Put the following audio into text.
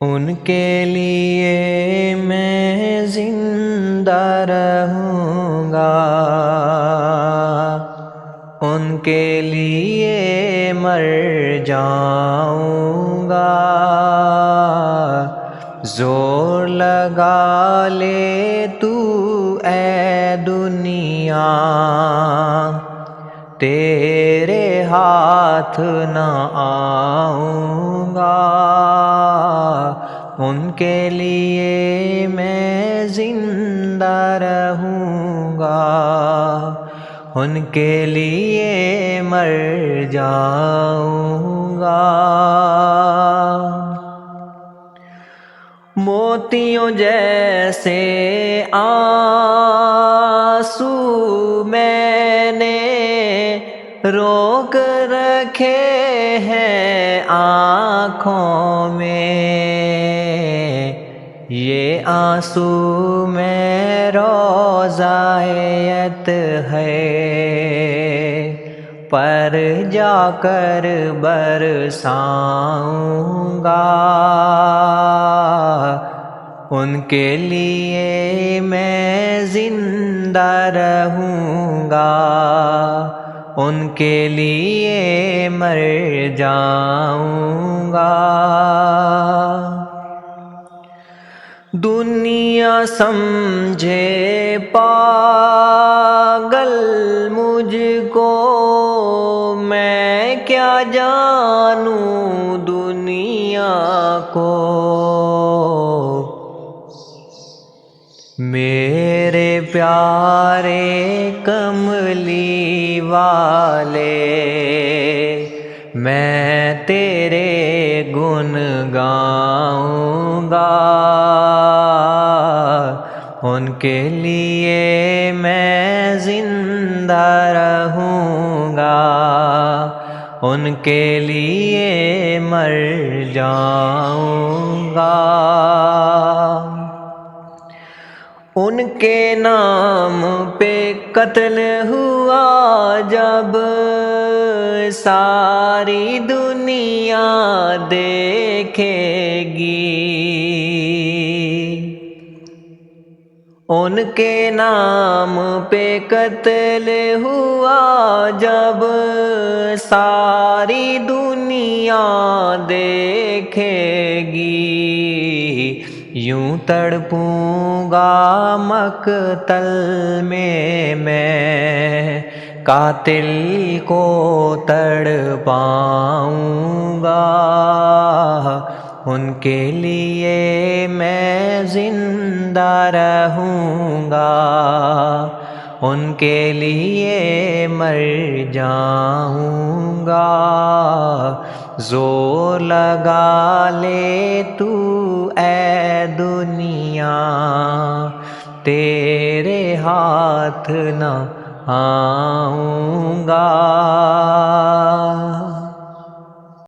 ان کے لیے میں زندہ رہوں گا، ان کے لیے مر جاؤں گا۔ زور لگا لے تو اے دنیا، تیرے ہاتھ نہ آؤں گا۔ ان کے لیے میں زندہ رہوں گا، ان کے لیے مر جاؤں گا۔ موتیوں جیسے آنسو میں نے روک رکھے ہیں آنکھوں میں، یہ آنسو میں روضہ-یت ہے، پر جا کر برساؤں گا۔ ان کے لیے میں زندہ رہوں گا، ان کے لیے مر جاؤں گا۔ دنیا سمجھے پاگل مجھ کو، میں کیا جانوں دنیا کو۔ میرے پیارے کملی والے، میں تیرے گن گاؤں گا، ان کے لیے میں زندہ رہوں گا، ان کے لیے مر جاؤں گا۔ ان کے نام پہ قتل ہوا جب ساری دنیا دیکھے گی، ان کے نام پہ قتل ہوا جب ساری دنیا دیکھے گی، یوں تڑپوں گا مقتل میں قاتل کو تڑپاؤں گا، ان کے لیے میں زندہ رہوں گا، ان کے لیے مر جاؤں گا۔ زور لگا لے تو اے دنیا، تیرے ہاتھ نہ آؤں گا۔